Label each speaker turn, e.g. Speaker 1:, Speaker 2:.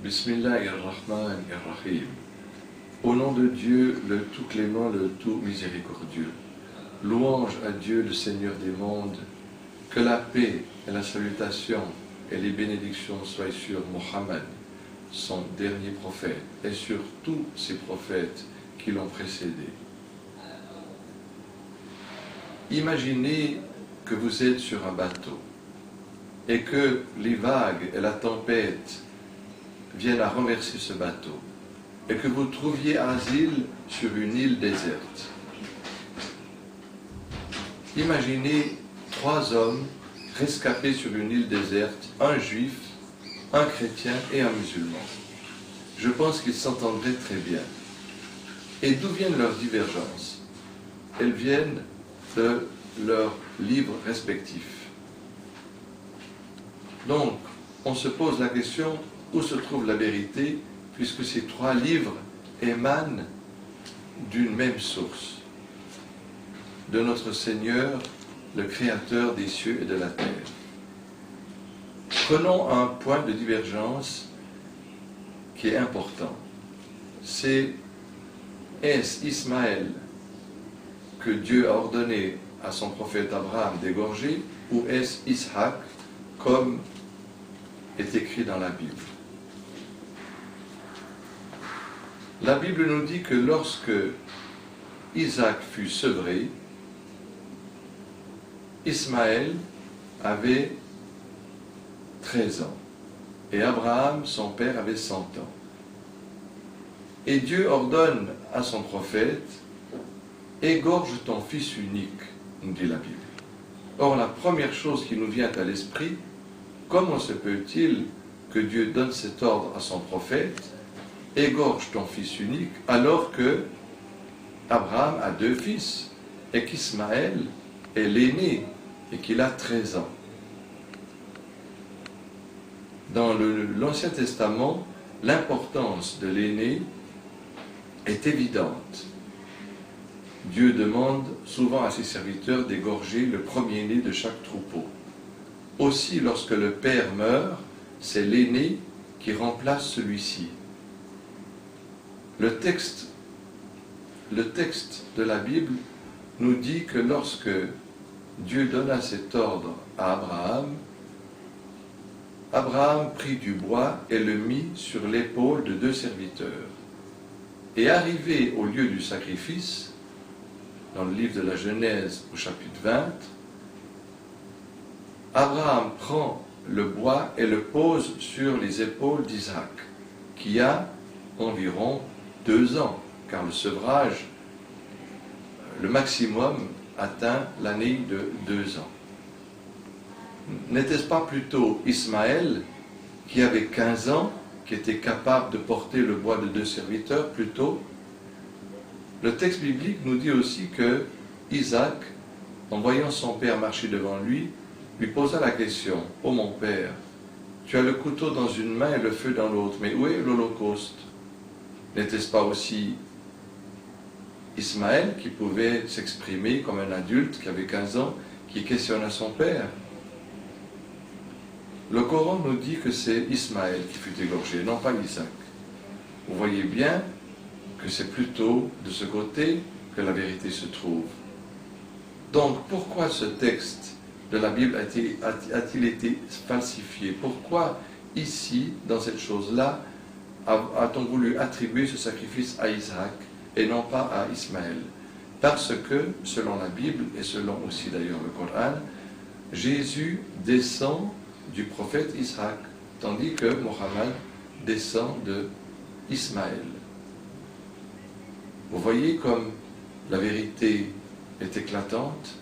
Speaker 1: Bismillahirrahmanirrahim. Au nom de Dieu, le tout clément, le tout miséricordieux. Louange à Dieu, le Seigneur des mondes. Que la paix et la salutation et les bénédictions soient sur Mohammed, son dernier prophète, et sur tous ces prophètes qui l'ont précédé. Imaginez que vous êtes sur un bateau et que les vagues et la tempête viennent à renverser ce bateau et que vous trouviez asile sur une île déserte. Imaginez 3 hommes rescapés sur une île déserte, un juif, un chrétien et un musulman. Je pense qu'ils s'entendraient très bien. Et d'où viennent leurs divergences? Elles viennent de leurs livres respectifs. Donc, on se pose la question, où se trouve la vérité, puisque ces 3 livres émanent d'une même source, de notre Seigneur, le Créateur des cieux et de la terre. Prenons un point de divergence qui est important. C'est est-ce Ismaël que Dieu a ordonné à son prophète Abraham d'égorger, ou est-ce Isaac, comme est écrit dans la Bible? La Bible nous dit que lorsque Isaac fut sevré, Ismaël avait 13 ans et Abraham, son père, avait 100 ans. Et Dieu ordonne à son prophète, égorge ton fils unique, nous dit la Bible. Or, la première chose qui nous vient à l'esprit, comment se peut-il que Dieu donne cet ordre à son prophète, égorge ton fils unique, alors que Abraham a 2 fils et qu'Ismaël est l'aîné et qu'il a 13 ans. Dans l'Ancien Testament, l'importance de l'aîné est évidente. Dieu demande souvent à ses serviteurs d'égorger le premier-né de chaque troupeau. Aussi, lorsque le père meurt, c'est l'aîné qui remplace celui-ci. Le texte de la Bible nous dit que lorsque Dieu donna cet ordre à Abraham, Abraham prit du bois et le mit sur l'épaule de 2 serviteurs. Et arrivé au lieu du sacrifice, dans le livre de la Genèse au chapitre 20, Abraham prend le bois et le pose sur les épaules d'Isaac, qui a environ 2 ans, car le sevrage, le maximum, atteint l'année de 2 ans. N'était-ce pas plutôt Ismaël, qui avait 15 ans, qui était capable de porter le bois de 2 serviteurs plus tôt? Le texte biblique nous dit aussi que Isaac, en voyant son père marcher devant lui posa la question, « Oh mon père, tu as le couteau dans une main et le feu dans l'autre, mais où est l'Holocauste ?» N'était-ce pas aussi Ismaël qui pouvait s'exprimer comme un adulte qui avait 15 ans, qui questionna son père? Le Coran nous dit que c'est Ismaël qui fut égorgé, non pas Isaac. Vous voyez bien que c'est plutôt de ce côté que la vérité se trouve. Donc, pourquoi ce texte de la Bible a-t-il été falsifié? Pourquoi, ici, dans cette chose-là, a-t-on voulu attribuer ce sacrifice à Isaac et non pas à Ismaël? Parce que, selon la Bible, et selon aussi d'ailleurs le Coran, Jésus descend du prophète Isaac, tandis que Mohammed descend de Ismaël. Vous voyez comme la vérité est éclatante.